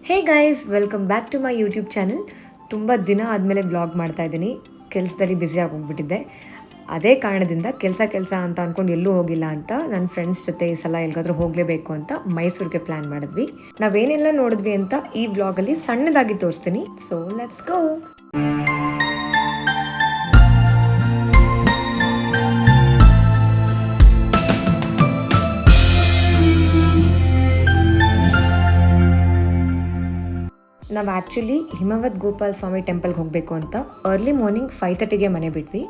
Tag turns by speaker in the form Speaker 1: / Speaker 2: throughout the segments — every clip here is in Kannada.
Speaker 1: Hey guys, welcome back to my YouTube channel. ತುಂಬ ದಿನ ಆದಮೇಲೆ ಬ್ಲಾಗ್ ಮಾಡ್ತಾ ಇದ್ದೀನಿ. ಕೆಲಸದಲ್ಲಿ ಬ್ಯುಸಿಯಾಗಿ ಹೋಗ್ಬಿಟ್ಟಿದ್ದೆ. ಅದೇ ಕಾರಣದಿಂದ ಕೆಲಸ ಅಂತ ಅಂದ್ಕೊಂಡು ಎಲ್ಲೂ ಹೋಗಿಲ್ಲ ಅಂತ ನನ್ನ ಫ್ರೆಂಡ್ಸ್ ಜೊತೆ ಈ ಸಲ ಎಲ್ಲಿಗಾದ್ರೂ ಹೋಗಲೇಬೇಕು ಅಂತ ಮೈಸೂರಿಗೆ ಪ್ಲ್ಯಾನ್ ಮಾಡಿದ್ವಿ. ನಾವೇನೆಲ್ಲ ನೋಡಿದ್ವಿ ಅಂತ ಈ ವ್ಲಾಗಲ್ಲಿ ಸಣ್ಣದಾಗಿ ತೋರಿಸ್ತೀನಿ. So let's go. ನಾವು ಆ್ಯಕ್ಚುಲಿ ಹಿಮವದ್ ಗೋಪಾಲ ಸ್ವಾಮಿ ಟೆಂಪಲ್ಗೆ ಹೋಗಬೇಕು ಅಂತ ಅರ್ಲಿ ಮಾರ್ನಿಂಗ್ 5:30ಗೆ ಮನೆ ಬಿಟ್ವಿ.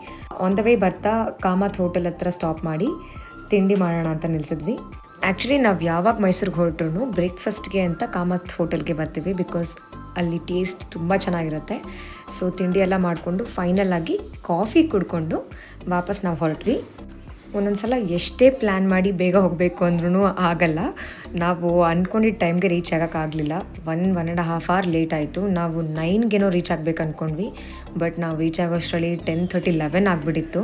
Speaker 1: ಆನ್ ದ ವೇ ಬರ್ತಾ ಕಾಮತ್ ಹೋಟೆಲ್ ಹತ್ರ ಸ್ಟಾಪ್ ಮಾಡಿ ತಿಂಡಿ ಮಾಡೋಣ ಅಂತ ನಿಲ್ಸಿದ್ವಿ. ಆ್ಯಕ್ಚುಲಿ ನಾವು ಯಾವಾಗ ಮೈಸೂರಿಗೆ ಹೊರಟ್ರು ಬ್ರೇಕ್ಫಾಸ್ಟ್ಗೆ ಅಂತ ಕಾಮತ್ ಹೋಟೆಲ್ಗೆ ಬರ್ತೀವಿ, ಬಿಕಾಸ್ ಅಲ್ಲಿ ಟೇಸ್ಟ್ ತುಂಬ ಚೆನ್ನಾಗಿರುತ್ತೆ. ಸೊ ತಿಂಡಿ ಎಲ್ಲ ಮಾಡಿಕೊಂಡು ಫೈನಲ್ ಆಗಿ ಕಾಫಿ ಕುಡ್ಕೊಂಡು ವಾಪಸ್ ನಾವು ಹೊರಟ್ವಿ. ಒಂದೊಂದ್ಸಲ ಎಷ್ಟೇ ಪ್ಲ್ಯಾನ್ ಮಾಡಿ ಬೇಗ ಹೋಗಬೇಕು ಅಂದ್ರೂ ಆಗಲ್ಲ. ನಾವು ಅಂದ್ಕೊಂಡಿದ್ದ ಟೈಮ್ಗೆ ರೀಚ್ ಆಗೋಕ್ಕಾಗಲಿಲ್ಲ. 1.5 hour ಲೇಟ್ ಆಯಿತು. ನಾವು 9ಗೇನೋ ರೀಚ್ ಆಗಬೇಕು ಅಂದ್ಕೊಂಡ್ವಿ, ಬಟ್ ನಾವು ರೀಚ್ ಆಗೋಷ್ಟರಲ್ಲಿ 10:30, 11 ಆಗಿಬಿಟ್ಟಿತ್ತು.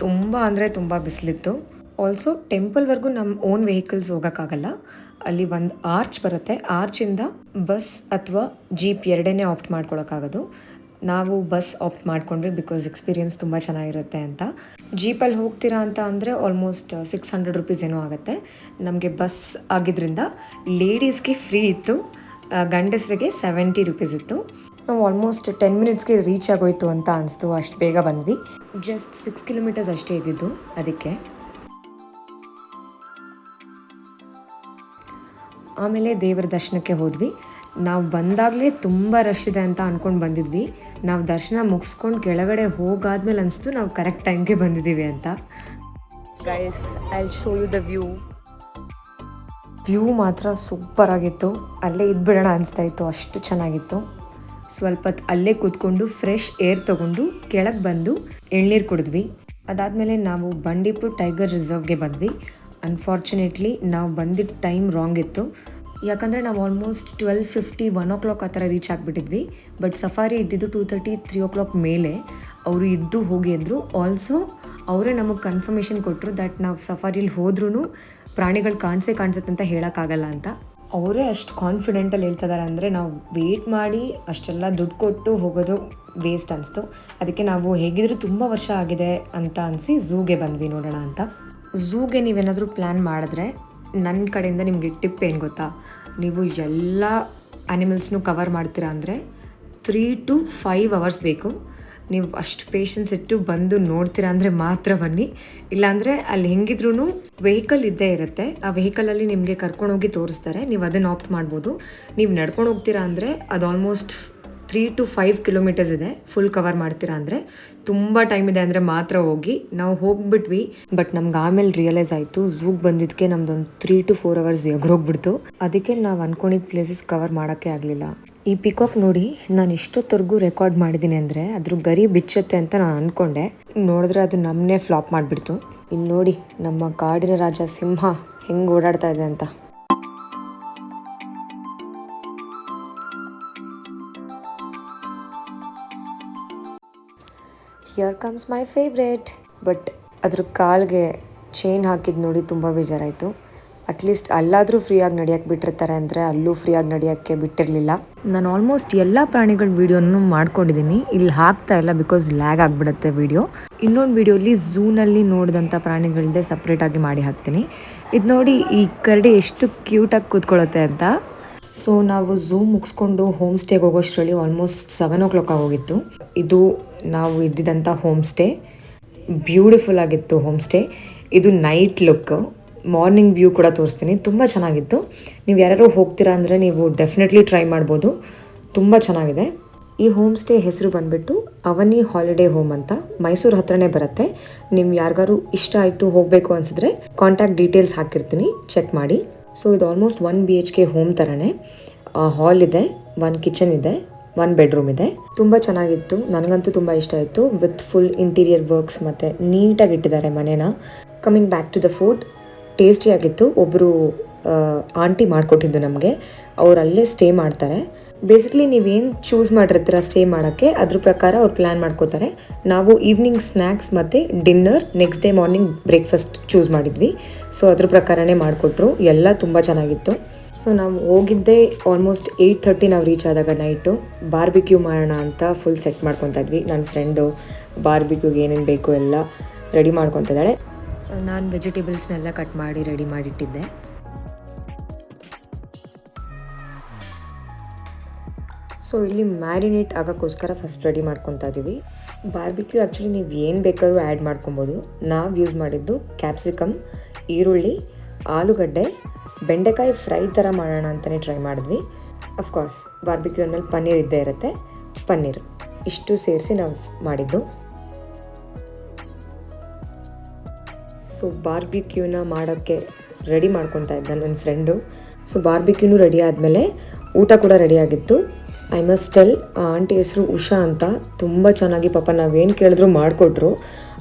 Speaker 1: ತುಂಬ ಅಂದರೆ ತುಂಬ ಬಿಸಿಲಿತ್ತು. ಆಲ್ಸೋ ಟೆಂಪಲ್ವರೆಗೂ ನಮ್ಮ ಓನ್ ವೆಹಿಕಲ್ಸ್ ಹೋಗೋಕ್ಕಾಗಲ್ಲ. ಅಲ್ಲಿ ಒಂದು ಆರ್ಚ್ ಬರುತ್ತೆ. ಆರ್ಚಿಂದ ಬಸ್ ಅಥವಾ ಜೀಪ್ ಎರಡೇ ಆಪ್ಟ್ ಮಾಡ್ಕೊಳಕ್ಕಾಗೋದು. ನಾವು ಬಸ್ ಆಪ್ಟ್ ಮಾಡ್ಕೊಂಡ್ವಿ, ಬಿಕಾಸ್ ಎಕ್ಸ್ಪೀರಿಯನ್ಸ್ ತುಂಬ ಚೆನ್ನಾಗಿರುತ್ತೆ ಅಂತ. ಜೀಪಲ್ಲಿ ಹೋಗ್ತೀರಾ ಅಂತ ಅಂದರೆ ಆಲ್ಮೋಸ್ಟ್ 600 rupees ಏನೋ ಆಗುತ್ತೆ. ನಮಗೆ ಬಸ್ ಆಗಿದ್ದರಿಂದ ಲೇಡೀಸ್ಗೆ ಫ್ರೀ ಇತ್ತು, ಗಂಡಸರಿಗೆ 70 rupees ಇತ್ತು. ನಾವು ಆಲ್ಮೋಸ್ಟ್ 10 minutesಗೆ ರೀಚ್ ಆಗೋಯ್ತು ಅಂತ ಅನಿಸ್ತು. ಅಷ್ಟು ಬೇಗ ಬಂದ್ವಿ. ಜಸ್ಟ್ 6 kilometers ಅಷ್ಟೇ ಇದ್ದಿದ್ದು. ಅದಕ್ಕೆ ಆಮೇಲೆ ದೇವರ ದರ್ಶನಕ್ಕೆ ಹೋದ್ವಿ. ನಾವು ಬಂದಾಗಲೇ ತುಂಬ ರಶ್ ಇದೆ ಅಂತ ಅಂದ್ಕೊಂಡು ಬಂದಿದ್ವಿ. ನಾವು ದರ್ಶನ ಮುಗಿಸ್ಕೊಂಡು ಕೆಳಗಡೆ ಹೋಗಾದ್ಮೇಲೆ ಅನಿಸ್ತು ನಾವು ಕರೆಕ್ಟ್ ಟೈಮ್ಗೆ ಬಂದಿದ್ದೀವಿ ಅಂತ. Guys, I will show you the view ಮಾತ್ರ ಸೂಪರ್ ಆಗಿತ್ತು. ಅಲ್ಲೇ ಇದ್ಬಿಡೋಣ ಅನಿಸ್ತಾ ಇತ್ತು, ಅಷ್ಟು ಚೆನ್ನಾಗಿತ್ತು. ಸ್ವಲ್ಪ ಹೊತ್ತು ಅಲ್ಲೇ ಕೂತ್ಕೊಂಡು ಫ್ರೆಶ್ ಏರ್ ತೊಗೊಂಡು ಕೆಳಗೆ ಬಂದು ಎಳ್ನೀರು ಕುಡಿದ್ವಿ. ಅದಾದಮೇಲೆ ನಾವು ಬಂಡೀಪುರ್ ಟೈಗರ್ ರಿಸರ್ವ್ಗೆ ಬಂದ್ವಿ. ಅನ್ಫಾರ್ಚುನೇಟ್ಲಿ ನಾವು ಬಂದಿದ್ದ ಟೈಮ್ ರಾಂಗ್ ಇತ್ತು. ಯಾಕಂದರೆ ನಾವು ಆಲ್ಮೋಸ್ಟ್ 12:50, 1 o'clock ಆ ಥರ ರೀಚ್ ಆಗಿಬಿಟ್ಟಿದ್ವಿ. ಬಟ್ ಸಫಾರಿ ಇದ್ದಿದ್ದು 2:30, 3 o'clock ಮೇಲೆ. ಅವರು ಇದ್ದು ಹೋಗಿದ್ರು. ಆಲ್ಸೋ ಅವರೇ ನಮಗೆ ಕನ್ಫರ್ಮೇಷನ್ ಕೊಟ್ಟರು ದಟ್ ನಾವು ಸಫಾರಿಲಿ ಹೋದ್ರೂ ಪ್ರಾಣಿಗಳು ಕಾಣಿಸುತ್ತೆ ಅಂತ ಹೇಳೋಕ್ಕಾಗಲ್ಲ ಅಂತ. ಅವರೇ ಅಷ್ಟು ಕಾನ್ಫಿಡೆಂಟಲ್ಲಿ ಹೇಳ್ತಿದ್ದಾರೆ ಅಂದರೆ ನಾವು ವೆಯ್ಟ್ ಮಾಡಿ ಅಷ್ಟೆಲ್ಲ ದುಡ್ಡು ಕೊಟ್ಟು ಹೋಗೋದು ವೇಸ್ಟ್ ಅನಿಸ್ತು. ಅದಕ್ಕೆ ನಾವು ಹೇಗಿದ್ರೂ ತುಂಬ ವರ್ಷ ಆಗಿದೆ ಅಂತ ಅನಿಸಿ ಝೂಗೆ ಬಂದ್ವಿ ನೋಡೋಣ ಅಂತ. ಝೂಗೆ ನೀವೇನಾದರೂ ಪ್ಲ್ಯಾನ್ ಮಾಡಿದ್ರೆ ನನ್ನ ಕಡೆಯಿಂದ ನಿಮಗೆ ಟಿಪ್ ಏನು ಗೊತ್ತಾ, ನೀವು ಎಲ್ಲ ಆ್ಯನಿಮಲ್ಸ್ನೂ ಕವರ್ ಮಾಡ್ತೀರಾ ಅಂದರೆ 3 to 5 hours ಬೇಕು. ನೀವು ಅಷ್ಟು ಪೇಷನ್ಸ್ ಇಟ್ಟು ಬಂದು ನೋಡ್ತೀರಾ ಅಂದರೆ ಮಾತ್ರ ಬನ್ನಿ. ಇಲ್ಲಾಂದರೆ ಅಲ್ಲಿ ಹೆಂಗಿದ್ರೂ ವೆಹಿಕಲ್ ಇದ್ದೇ ಇರುತ್ತೆ. ಆ ವೆಹಿಕಲಲ್ಲಿ ನಿಮಗೆ ಕರ್ಕೊಂಡೋಗಿ ತೋರಿಸ್ತಾರೆ. ನೀವು ಅದನ್ನು ಆಪ್ಟ್ ಮಾಡ್ಬೋದು. ನೀವು ನಡ್ಕೊಂಡು ಹೋಗ್ತೀರಾ ಅಂದರೆ ಅದು ಆಲ್ಮೋಸ್ಟ್ 3 to 5 kilometers ಇದೆ. ಫುಲ್ ಕವರ್ ಮಾಡ್ತೀರಾ ಅಂದರೆ ತುಂಬ ಟೈಮ್ ಇದೆ ಅಂದರೆ ಮಾತ್ರ ಹೋಗಿ. ನಾವು ಹೋಗ್ಬಿಟ್ವಿ, ಬಟ್ ನಮ್ಗೆ ಆಮೇಲೆ ರಿಯಲೈಸ್ ಆಯಿತು ಝೂಗೆ ಬಂದಿದ್ದಕ್ಕೆ ನಮ್ದೊಂದು 3 to 4 hours ಎಗ್ರೋಗ್ಬಿಡ್ತು. ಅದಕ್ಕೆ ನಾವು ಅಂದ್ಕೊಂಡಿದ್ದ ಪ್ಲೇಸಸ್ ಕವರ್ ಮಾಡೋಕ್ಕೆ ಆಗಲಿಲ್ಲ. ಈ ಪಿಕಾಕ್ ನೋಡಿ, ನಾನು ಇಷ್ಟೊತ್ತವರೆಗೂ ರೆಕಾರ್ಡ್ ಮಾಡಿದ್ದೀನಿ ಅಂದರೆ ಅದ್ರ ಗರಿ ಬಿಚ್ಚುತ್ತೆ ಅಂತ ನಾನು ಅಂದ್ಕೊಂಡೆ. ನೋಡಿದ್ರೆ ಅದು ನಮ್ಮನ್ನೇ ಫ್ಲಾಪ್ ಮಾಡಿಬಿಡ್ತು. ಇನ್ನು ನೋಡಿ ನಮ್ಮ ಕಾಡಿನ ರಾಜ ಸಿಂಹ ಹೆಂಗೆ ಓಡಾಡ್ತಾ ಇದೆ ಅಂತ. Here comes my favourite. But ಅದ್ರ ಕಾಲ್ಗೆ ಚೈನ್ ಹಾಕಿದ್ದು ನೋಡಿ ತುಂಬ ಬೇಜಾರಾಯಿತು. ಅಟ್ಲೀಸ್ಟ್ ಅಲ್ಲಾದರೂ ಫ್ರೀಯಾಗಿ ನಡೆಯೋಕ್ಕೆ ಬಿಟ್ಟಿರ್ತಾರೆ ಅಂದರೆ ಅಲ್ಲೂ ಫ್ರೀಯಾಗಿ ನಡೆಯೋಕ್ಕೆ ಬಿಟ್ಟಿರಲಿಲ್ಲ. ನಾನು ಆಲ್ಮೋಸ್ಟ್ ಎಲ್ಲ ಪ್ರಾಣಿಗಳ ವೀಡಿಯೋನು ಮಾಡ್ಕೊಂಡಿದ್ದೀನಿ. ಇಲ್ಲಿ ಹಾಕ್ತಾ ಇಲ್ಲ ಬಿಕಾಸ್ ಲ್ಯಾಗ್ ಆಗಿಬಿಡುತ್ತೆ ವೀಡಿಯೋ. ಇನ್ನೊಂದು ವೀಡಿಯೋಲಿ ಝೂನಲ್ಲಿ ನೋಡಿದಂಥ ಪ್ರಾಣಿಗಳದ್ದೇ ಸಪ್ರೇಟಾಗಿ ಮಾಡಿ ಹಾಕ್ತೀನಿ. ಇದು ನೋಡಿ ಈ ಕರಡಿ ಎಷ್ಟು ಕ್ಯೂಟಾಗಿ ಕೂತ್ಕೊಳ್ಳುತ್ತೆ ಅಂತ. ಸೊ ನಾವು ಝೂ ಮುಗಿಸ್ಕೊಂಡು ಹೋಮ್ ಸ್ಟೇಗೆ ಹೋಗೋಷ್ಟರಲ್ಲಿ ಆಲ್ಮೋಸ್ಟ್ 7 o'clock ಆಗೋಗಿತ್ತು. ಇದು ನಾವು ಇದ್ದಿದ್ದಂಥ ಹೋಮ್ ಸ್ಟೇ. ಬ್ಯೂಟಿಫುಲ್ ಆಗಿತ್ತು ಹೋಮ್ ಸ್ಟೇ. ಇದು ನೈಟ್ ಲುಕ್. ಮಾರ್ನಿಂಗ್ ವ್ಯೂ ಕೂಡ ತೋರಿಸ್ತೀನಿ. ತುಂಬ ಚೆನ್ನಾಗಿತ್ತು. ನೀವು ಯಾರ್ಯಾರು ಹೋಗ್ತೀರಾ ಅಂದರೆ ನೀವು ಡೆಫಿನೆಟ್ಲಿ ಟ್ರೈ ಮಾಡ್ಬೋದು. ತುಂಬ ಚೆನ್ನಾಗಿದೆ. ಈ ಹೋಮ್ ಸ್ಟೇ ಹೆಸರು ಬಂದುಬಿಟ್ಟು ಅವನಿ ಹಾಲಿಡೇ ಹೋಮ್ ಅಂತ. ಮೈಸೂರು ಹತ್ರನೇ ಬರುತ್ತೆ. ನಿಮ್ಗೆ ಯಾರಿಗಾರು ಇಷ್ಟ ಆಯಿತು ಹೋಗಬೇಕು ಅನಿಸಿದ್ರೆ ಕಾಂಟ್ಯಾಕ್ಟ್ ಡೀಟೇಲ್ಸ್ ಹಾಕಿರ್ತೀನಿ, ಚೆಕ್ ಮಾಡಿ. ಸೊ ಇದು ಆಲ್ಮೋಸ್ಟ್ 1 BHK ಹೋಮ್ ಥರನೇ. ಹಾಲ್ ಇದೆ, 1 ಕಿಚನ್ ಇದೆ, 1 bedroom ಇದೆ. ತುಂಬ ಚೆನ್ನಾಗಿತ್ತು. ನನಗಂತೂ ತುಂಬ ಇಷ್ಟ ಆಯಿತು. ವಿತ್ ಫುಲ್ ಇಂಟೀರಿಯರ್ ವರ್ಕ್ಸ್ ಮತ್ತು ನೀಟಾಗಿ ಇಟ್ಟಿದ್ದಾರೆ ಮನೇನ. Coming back to the food, ಟೇಸ್ಟಿಯಾಗಿತ್ತು. ಒಬ್ಬರು ಆಂಟಿ ಮಾಡಿಕೊಟ್ಟಿದ್ದು ನಮಗೆ. ಅವ್ರು ಅಲ್ಲೇ ಸ್ಟೇ ಮಾಡ್ತಾರೆ. ಬೇಸಿಕ್ಲಿ ನೀವೇನು ಚೂಸ್ ಮಾಡಿರ್ತೀರ ಸ್ಟೇ ಮಾಡೋಕ್ಕೆ, ಅದ್ರ ಪ್ರಕಾರ ಅವ್ರು ಪ್ಲ್ಯಾನ್ ಮಾಡ್ಕೋತಾರೆ. ನಾವು ಈವ್ನಿಂಗ್ ಸ್ನ್ಯಾಕ್ಸ್ ಮತ್ತು dinner, next day morning breakfast choose ಮಾಡಿದ್ವಿ. ಸೊ ಅದ್ರ ಪ್ರಕಾರನೇ ಮಾಡಿಕೊಟ್ರು. ಎಲ್ಲ ತುಂಬ ಚೆನ್ನಾಗಿತ್ತು. ಸೊ ನಾವು ಹೋಗಿದ್ದೆ ಆಲ್ಮೋಸ್ಟ್ 8:30 ನಾವು ರೀಚ್ ಆದಾಗ ನೈಟು. ಬಾರ್ಬಿಕ್ಯೂ ಮಾಡೋಣ ಅಂತ ಫುಲ್ ಸೆಟ್ ಮಾಡ್ಕೊತಾ ಇದ್ವಿ. ನನ್ನ ಫ್ರೆಂಡು ಬಾರ್ಬಿಕ್ಯೂಗೆ ಏನೇನು ಬೇಕು ಎಲ್ಲ ರೆಡಿ ಮಾಡ್ಕೊತಿದ್ದಾಳೆ. ನಾನು ವೆಜಿಟೇಬಲ್ಸ್ನೆಲ್ಲ ಕಟ್ ಮಾಡಿ ರೆಡಿ ಮಾಡಿಟ್ಟಿದ್ದೆ. ಸೊ ಇಲ್ಲಿ ಮ್ಯಾರಿನೇಟ್ ಆಗೋಕ್ಕೋಸ್ಕರ ಫಸ್ಟ್ ರೆಡಿ ಮಾಡ್ಕೊತಾ ಇದ್ದೀವಿ. ಬಾರ್ಬಿಕ್ಯೂ ಆ್ಯಕ್ಚುಲಿ ನೀವು ಏನು ಬೇಕಾದ್ರೂ ಆ್ಯಡ್ ಮಾಡ್ಕೊಬೋದು. ನಾವು ಯೂಸ್ ಮಾಡಿದ್ದು ಕ್ಯಾಪ್ಸಿಕಮ್, ಈರುಳ್ಳಿ, ಆಲೂಗಡ್ಡೆ, ಬೆಂಡೆಕಾಯಿ ಫ್ರೈ ಥರ ಮಾಡೋಣ ಅಂತಲೇ ಟ್ರೈ ಮಾಡಿದ್ವಿ. ಅಫ್ಕೋರ್ಸ್ ಬಾರ್ಬಿಕ್ಯೂ ಅಂದಮೇಲೆ ಪನ್ನೀರ್ ಇದ್ದೇ ಇರುತ್ತೆ. ಪನ್ನೀರ್ ಇಷ್ಟು ಸೇರಿಸಿ ನಾವು ಮಾಡಿದ್ದು. ಸೊ ಬಾರ್ಬಿಕ್ಯೂನ ಮಾಡೋಕ್ಕೆ ರೆಡಿ ಮಾಡ್ಕೊತಾ ಇದ್ದ ನನ್ನ ಫ್ರೆಂಡು. ಸೊ ಬಾರ್ಬಿಕ್ಯೂನು ರೆಡಿ ಆದಮೇಲೆ ಊಟ ಕೂಡ ರೆಡಿ ಆಗಿತ್ತು. ಐ ಮಸ್ಟ್ ಟೆಲ್, ಆ ಆಂಟಿ ಹೆಸರು ಉಷಾ ಅಂತ. ತುಂಬ ಚೆನ್ನಾಗಿ ಪಾಪ ನಾವೇನು ಕೇಳಿದ್ರು ಮಾಡಿಕೊಟ್ರು.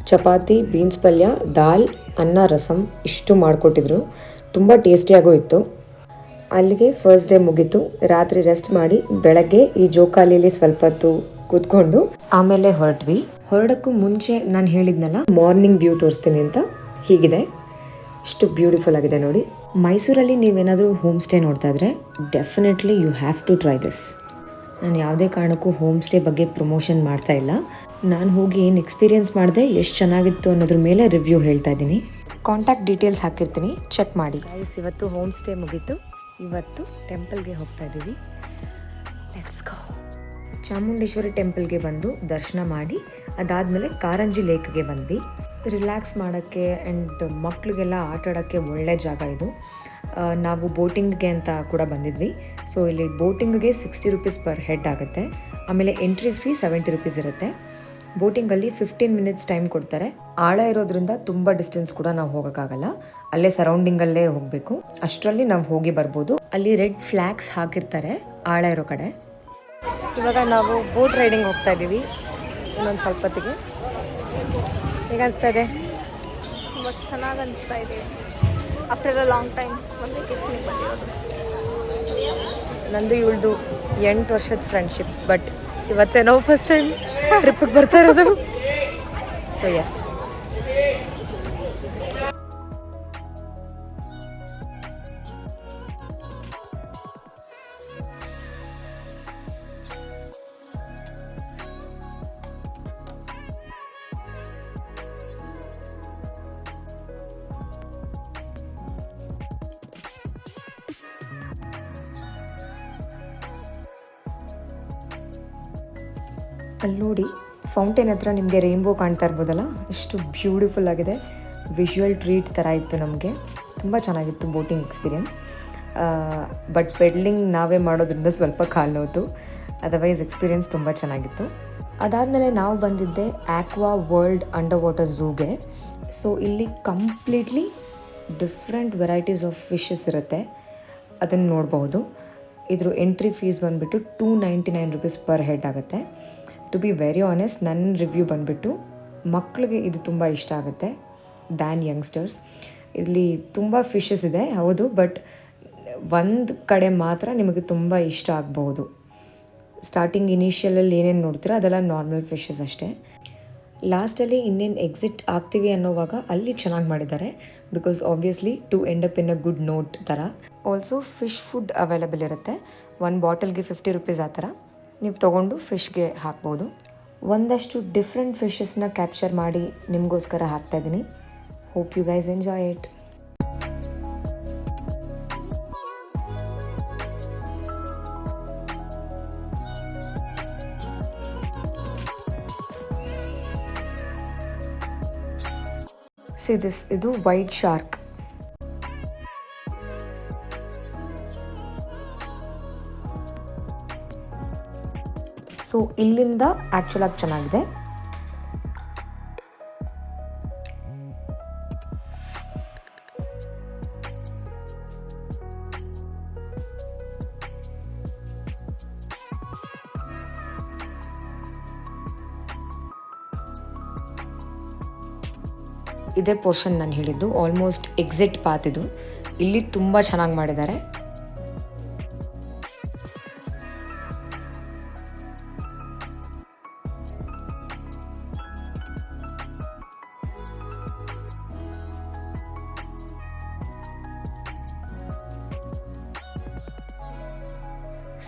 Speaker 1: ಚಪಾತಿ, ಬೀನ್ಸ್ ಪಲ್ಯ, ದಾಲ್, ಅನ್ನ, ರಸಮ್ ಇಷ್ಟು ಮಾಡಿಕೊಟ್ಟಿದ್ರು. ತುಂಬ ಟೇಸ್ಟಿಯಾಗೂ ಇತ್ತು. ಅಲ್ಲಿಗೆ ಫಸ್ಟ್ ಡೇ ಮುಗೀತು. ರಾತ್ರಿ ರೆಸ್ಟ್ ಮಾಡಿ ಬೆಳಗ್ಗೆ ಈ ಜೋಕಾಲಿಯಲ್ಲಿ ಸ್ವಲ್ಪ ಹೊತ್ತು ಕೂತ್ಕೊಂಡು ಆಮೇಲೆ ಹೊರಡೋಕ್ಕೂ ಮುಂಚೆ ನಾನು ಹೇಳಿದ್ನಲ್ಲ ಮಾರ್ನಿಂಗ್ ವ್ಯೂ ತೋರಿಸ್ತೀನಿ ಅಂತ, ಹೀಗಿದೆ. ಇಷ್ಟು ಬ್ಯೂಟಿಫುಲ್ ಆಗಿದೆ ನೋಡಿ. ಮೈಸೂರಲ್ಲಿ ನೀವೇನಾದರೂ ಹೋಮ್ ಸ್ಟೇ ನೋಡ್ತಾ ಇದ್ರೆ definitely you have to try this. ನಾನು ಯಾವುದೇ ಕಾರಣಕ್ಕೂ ಹೋಮ್ ಸ್ಟೇ ಬಗ್ಗೆ ಪ್ರಮೋಷನ್ ಮಾಡ್ತಾ ಇಲ್ಲ. ನಾನು ಹೋಗಿ ಏನು ಎಕ್ಸ್ಪೀರಿಯೆನ್ಸ್ ಮಾಡಿದೆ, ಎಷ್ಟು ಚೆನ್ನಾಗಿತ್ತು ಅನ್ನೋದ್ರ ಮೇಲೆ ರಿವ್ಯೂ ಹೇಳ್ತಾ ಇದ್ದೀನಿ. ಕಾಂಟ್ಯಾಕ್ಟ್ ಡೀಟೇಲ್ಸ್ ಹಾಕಿರ್ತೀನಿ, ಚೆಕ್ ಮಾಡಿ. ಇವತ್ತು ಹೋಮ್ ಸ್ಟೇ ಮುಗೀತು. ಇವತ್ತು ಟೆಂಪಲ್ಗೆ ಹೋಗ್ತಾ ಇದ್ದೀವಿ. Let's go. ಚಾಮುಂಡೇಶ್ವರಿ ಟೆಂಪಲ್ಗೆ ಬಂದು ದರ್ಶನ ಮಾಡಿ ಅದಾದಮೇಲೆ ಕಾರಂಜಿ ಲೇಕ್ಗೆ ಬಂದ್ವಿ. ರಿಲ್ಯಾಕ್ಸ್ ಮಾಡೋಕ್ಕೆ ಆ್ಯಂಡ್ ಮಕ್ಕಳಿಗೆಲ್ಲ ಆಟ ಆಡೋಕ್ಕೆ ಒಳ್ಳೆ ಜಾಗ ಇದು. ನಾವು ಬೋಟಿಂಗ್ಗೆ ಅಂತ ಕೂಡ ಬಂದಿದ್ವಿ. ಸೊ ಇಲ್ಲಿ ಬೋಟಿಂಗ್ಗೆ 60 ರೂಪೀಸ್ ಪರ್ ಹೆಡ್ ಆಗುತ್ತೆ. ಆಮೇಲೆ ಎಂಟ್ರಿ ಫೀ 70 ರೂಪೀಸ್ ಇರುತ್ತೆ. ಬೋಟಿಂಗಲ್ಲಿ 15 ಮಿನಿಟ್ಸ್ ಟೈಮ್ ಕೊಡ್ತಾರೆ. ಆಳ ಇರೋದ್ರಿಂದ ತುಂಬ ಡಿಸ್ಟೆನ್ಸ್ ಕೂಡ ನಾವು ಹೋಗೋಕ್ಕಾಗಲ್ಲ. ಅಲ್ಲೇ ಸರೌಂಡಿಂಗಲ್ಲೇ ಹೋಗಬೇಕು. ಅಷ್ಟರಲ್ಲಿ ನಾವು ಹೋಗಿ ಬರ್ಬೋದು. ಅಲ್ಲಿ ರೆಡ್ ಫ್ಲ್ಯಾಗ್ಸ್ ಹಾಕಿರ್ತಾರೆ ಆಳ ಇರೋ ಕಡೆ. ಇವಾಗ ನಾವು ಬೋಟ್ ರೈಡಿಂಗ್ ಹೋಗ್ತಾ ಇದ್ದೀವಿ. ಇನ್ನೊಂದು ಸ್ವಲ್ಪ ಹೊತ್ತಿಗೆ. ಹೇಗೆ ಅನಿಸ್ತಾ ಇದೆ?
Speaker 2: ತುಂಬ ಚೆನ್ನಾಗಿ ಅನಿಸ್ತಾ ಇದೆ. ಆಫ್ಟರ್ ಅ ಲಾಂಗ್ ಟೈಮ್ ಒಂದು ವೆಕೇಷನಿಗೆ ಬಂದಿರೋದು.
Speaker 1: ನಂದು ಇವಳ್ದು 8 ವರ್ಷದ ಫ್ರೆಂಡ್ಶಿಪ್, ಬಟ್ ಇವತ್ತೇನೋ ಫಸ್ಟ್ ಟೈಮ್ ಟ್ರಿಪ್ಪಿಗೆ ಬರ್ತಾ ಇರೋದು. ಸೊ ಎಸ್, ಅಲ್ಲಿ ನೋಡಿ ಫೌಂಟೇನ್ ಹತ್ರ ನಿಮಗೆ ರೈನ್ಬೋ ಕಾಣ್ತಾ ಇರ್ಬೋದಲ್ಲ, ಎಷ್ಟು ಬ್ಯೂಟಿಫುಲ್ ಆಗಿದೆ. ವಿಜುವಲ್ ಟ್ರೀಟ್ ಥರ ಇತ್ತು ನಮಗೆ. ತುಂಬ ಚೆನ್ನಾಗಿತ್ತು ಬೋಟಿಂಗ್ ಎಕ್ಸ್ಪೀರಿಯೆನ್ಸ್. ಬಟ್ ಪೆಡ್ಲಿಂಗ್ ನಾವೇ ಮಾಡೋದ್ರಿಂದ ಸ್ವಲ್ಪ ಕಾಲು ನೋತು. ಅದರ್ವೈಸ್ ಎಕ್ಸ್ಪೀರಿಯೆನ್ಸ್ ತುಂಬ ಚೆನ್ನಾಗಿತ್ತು. ಅದಾದಮೇಲೆ ನಾವು ಬಂದಿದ್ದೆ ಆಕ್ವಾ ವರ್ಲ್ಡ್ ಅಂಡರ್ ವಾಟರ್ ಝೂಗೆ. ಸೊ ಇಲ್ಲಿ completely different varieties of fishes ಇರುತ್ತೆ, ಅದನ್ನು ನೋಡಬಹುದು. ಇದ್ರ ಎಂಟ್ರಿ ಫೀಸ್ ಬಂದುಬಿಟ್ಟು 299 ರೂಪೀಸ್ ಪರ್ ಹೆಡ್ ಆಗುತ್ತೆ. ಟು ಬಿ ವೆರಿ ಆನೆಸ್ಟ್, ನನ್ನ ರಿವ್ಯೂ ಬಂದುಬಿಟ್ಟು ಮಕ್ಕಳಿಗೆ ಇದು ತುಂಬ ಇಷ್ಟ ಆಗುತ್ತೆ ದ್ಯಾನ್ ಯಂಗ್ಸ್ಟರ್ಸ್. ಇಲ್ಲಿ ತುಂಬ ಫಿಶಸ್ ಇದೆ ಹೌದು, ಬಟ್ ಒಂದು ಕಡೆ ಮಾತ್ರ ನಿಮಗೆ ತುಂಬ ಇಷ್ಟ ಆಗಬಹುದು. ಸ್ಟಾರ್ಟಿಂಗ್ ಇನಿಷಿಯಲಲ್ಲಿ ಏನೇನು ನೋಡ್ತೀರೋ ಅದೆಲ್ಲ ನಾರ್ಮಲ್ ಫಿಶಸ್ ಅಷ್ಟೇ. ಲಾಸ್ಟಲ್ಲಿ ಇನ್ನೇನು ಎಕ್ಸಿಟ್ ಆಗ್ತೀವಿ ಅನ್ನೋವಾಗ ಅಲ್ಲಿ ಚೆನ್ನಾಗಿ ಮಾಡಿದ್ದಾರೆ. Because obviously to end up in a good note ಥರ. ಆಲ್ಸೋ ಫಿಶ್ ಫುಡ್ ಅವೈಲೇಬಲ್ ಇರುತ್ತೆ. ಒಂದು ಬಾಟಲ್ಗೆ 50 ರೂಪೀಸ್ ಆ ಥರ ನೀವು ತೊಗೊಂಡು ಫಿಶ್ಗೆ ಹಾಕ್ಬೋದು. ಒಂದಷ್ಟು ಡಿಫ್ರೆಂಟ್ ಫಿಶಸ್ನ ಕ್ಯಾಪ್ಚರ್ ಮಾಡಿ ನಿಮಗೋಸ್ಕರ ಹಾಕ್ತಾಯಿದ್ದೀನಿ. Hope you guys enjoy it. See this, ಇದು ವೈಟ್ ಶಾರ್ಕ್. ಸೊ ಇಲ್ಲಿಂದ ಆ್ಯಕ್ಚುಲಾಗಿ ಚೆನ್ನಾಗಿದೆ. ಇದೇ ಪೋರ್ಷನ್ ನಾನು ಹೇಳಿದ್ದು, ಆಲ್ಮೋಸ್ಟ್ ಎಕ್ಸಿಟ್ ಪಾತ್ ಇದು. ಇಲ್ಲಿ ತುಂಬ ಚೆನ್ನಾಗಿ ಮಾಡಿದ್ದಾರೆ.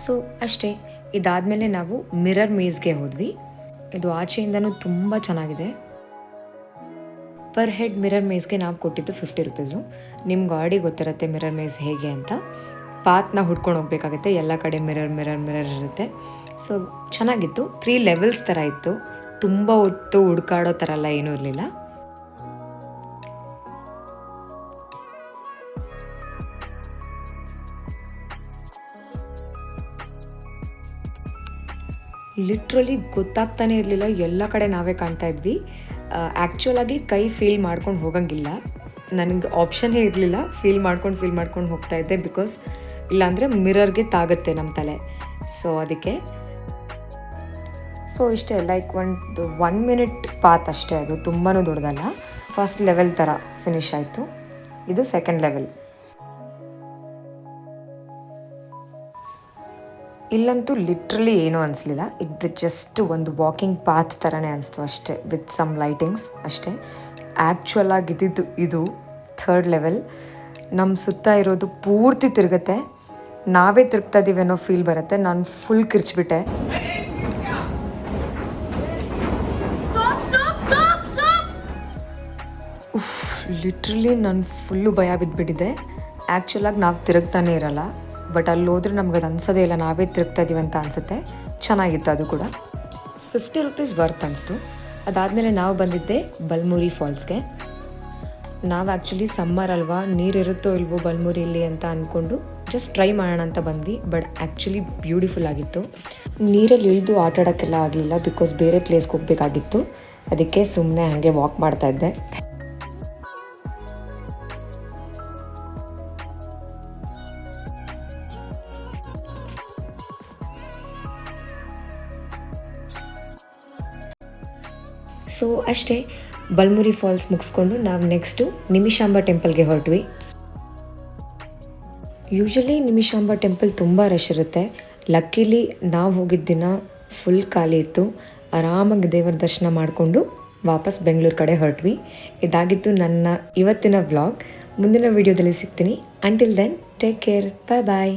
Speaker 1: ಸೊ ಅಷ್ಟೇ. ಇದಾದಮೇಲೆ ನಾವು ಮಿರರ್ ಮೇಜ್ಗೆ ಹೋದ್ವಿ. ಇದು ಆಚೆಯಿಂದನೂ ತುಂಬ ಚೆನ್ನಾಗಿದೆ. ಪರ್ ಹೆಡ್ ಮಿರರ್ ಮೇಜ್ಗೆ ನಾವು ಕೊಟ್ಟಿದ್ದು 50 ರುಪೀಸು. ನಿಮ್ಮ ಗಾಡಿ ಗೊತ್ತಿರುತ್ತೆ ಮಿರರ್ ಮೇಜ್ ಹೇಗೆ ಅಂತ. ಪಾತ್ನ ಹುಡ್ಕೊಂಡು ಹೋಗಬೇಕಾಗುತ್ತೆ, ಎಲ್ಲ ಕಡೆ ಮಿರರ್ ಇರುತ್ತೆ. ಸೊ ಚೆನ್ನಾಗಿತ್ತು. 3 ಲೆವೆಲ್ಸ್ ಥರ ಇತ್ತು. ತುಂಬ ಹೊತ್ತು ಹುಡ್ಕಾಡೋ ಥರ ಎಲ್ಲ ಏನೂ ಇರಲಿಲ್ಲ. ಲಿಟ್ರಲಿ ಗೊತ್ತಾಗ್ತಾನೆ ಇರಲಿಲ್ಲ, ಎಲ್ಲ ಕಡೆ ನಾವೇ ಕಾಣ್ತಾ ಇದ್ವಿ. ಆ್ಯಕ್ಚುಲಾಗಿ ಕೈ ಫೀಲ್ ಮಾಡ್ಕೊಂಡು ಹೋಗಂಗಿಲ್ಲ, ನನಗೆ ಆಪ್ಷನ್ನೇ ಇರಲಿಲ್ಲ. ಫೀಲ್ ಮಾಡ್ಕೊಂಡು ಹೋಗ್ತಾ ಇದ್ದೆ, ಬಿಕಾಸ್ ಇಲ್ಲಾಂದರೆ ಮಿರರ್ಗೆ ತಾಗುತ್ತೆ ನಮ್ಮ ತಲೆ. ಸೊ ಅದಕ್ಕೆ ಇಷ್ಟೇ, ಲೈಕ್ 1 ಮಿನಿಟ್ ಪಾತ್ ಅಷ್ಟೇ, ಅದು ತುಂಬಾ ದೊಡ್ಡದಲ್ಲ. ಫಸ್ಟ್ ಲೆವೆಲ್ ಥರ ಫಿನಿಶ್ ಆಯಿತು. ಇದು ಸೆಕೆಂಡ್ ಲೆವೆಲ್. ಇಲ್ಲಂತೂ ಲಿಟ್ರಲಿ ಏನೂ ಅನಿಸ್ಲಿಲ್ಲ. ಇದು ಜಸ್ಟ್ ಒಂದು ವಾಕಿಂಗ್ ಪಾತ್ ಥರನೇ ಅನಿಸ್ತು ಅಷ್ಟೇ, ವಿತ್ ಸಮ್ ಲೈಟಿಂಗ್ಸ್ ಅಷ್ಟೇ. ಆ್ಯಕ್ಚುಲ್ ಆಗಿ ಇದು 3rd ಲೆವೆಲ್. ನಮ್ಮ ಸುತ್ತ ಇರೋದು ಪೂರ್ತಿ ತಿರುಗುತ್ತೆ, ನಾವೇ ತಿರುಗ್ತಾ ಇದ್ದೀವಿ ಅನ್ನೋ ಫೀಲ್ ಬರುತ್ತೆ. ನಾನು ಫುಲ್ ಕಿರ್ಚ್ಬಿಟ್ಟೆ. ಲಿಟ್ರಲಿ ನಾನು ಫುಲ್ಲು ಭಯ ಬಿದ್ದುಬಿಟ್ಟಿದ್ದೆ. ಆ್ಯಕ್ಚುಲಾಗಿ ನಾವು ತಿರುಗ್ತಾನೆ ಇರಲ್ಲ, ಬಟ್ ಅಲ್ಲಿ ಹೋದ್ರೆ ನಮ್ಗೆ ಅದು ಅನ್ಸೋದೇ ಇಲ್ಲ, ನಾವೇ ತಿರುಗ್ತಾ ಇದ್ದೀವಿ ಅಂತ ಅನಿಸುತ್ತೆ. ಚೆನ್ನಾಗಿತ್ತು ಅದು ಕೂಡ. 50 ರುಪೀಸ್ ವರ್ತ್ ಅನಿಸ್ತು. ಅದಾದಮೇಲೆ ನಾವು ಬಂದಿದ್ದೆ ಬಲ್ಮುರಿ ಫಾಲ್ಸ್ಗೆ. ನಾವು ಆ್ಯಕ್ಚುಲಿ ಸಮ್ಮರ್ ಅಲ್ವಾ, ನೀರಿರುತ್ತೋ ಇಲ್ವೋ ಬಲ್ಮುರಿಯಲ್ಲಿ ಅಂತ ಅಂದ್ಕೊಂಡು ಜಸ್ಟ್ ಟ್ರೈ ಮಾಡೋಣ ಅಂತ ಬಂದ್ವಿ. ಬಟ್ ಆ್ಯಕ್ಚುಲಿ ಬ್ಯೂಟಿಫುಲ್ ಆಗಿತ್ತು. ನೀರಲ್ಲಿ ಇಳಿದು ಆಟ ಆಡೋಕ್ಕೆಲ್ಲ ಆಗಲಿಲ್ಲ, ಬಿಕಾಸ್ ಬೇರೆ ಪ್ಲೇಸ್ಗೆ ಹೋಗಬೇಕಾಗಿತ್ತು. ಅದಕ್ಕೆ ಸುಮ್ಮನೆ ಹಾಗೆ ವಾಕ್ ಮಾಡ್ತಾಯಿದ್ದೆ. ಸೊ ಅಷ್ಟೇ, ಬಲ್ಮುರಿ ಫಾಲ್ಸ್ ಮುಗಿಸ್ಕೊಂಡು ನಾವು ನೆಕ್ಸ್ಟು ನಿಮಿಷಾಂಬ ಟೆಂಪಲ್ಗೆ ಹೊರಟ್ವಿ. ಯೂಶಲಿ ನಿಮಿಷಾಂಬ ಟೆಂಪಲ್ ತುಂಬ ರಶ್ ಇರುತ್ತೆ. ಲಕ್ಕಿಲಿ ನಾವು ಹೋಗಿದ್ದ ದಿನ ಫುಲ್ ಖಾಲಿ ಇತ್ತು. ಆರಾಮಾಗಿ ದೇವರ ದರ್ಶನ ಮಾಡಿಕೊಂಡು ವಾಪಸ್ ಬೆಂಗಳೂರು ಕಡೆ ಹೊರಟ್ವಿ. ಇದಾಗಿತ್ತು ನನ್ನ ಇವತ್ತಿನ ವ್ಲಾಗ್. ಮುಂದಿನ ವೀಡಿಯೋದಲ್ಲಿ ಸಿಗ್ತೀನಿ. ಅಂಟಿಲ್ ದೆನ್ ಟೇಕ್ ಕೇರ್, ಬಾಯ್ ಬಾಯ್.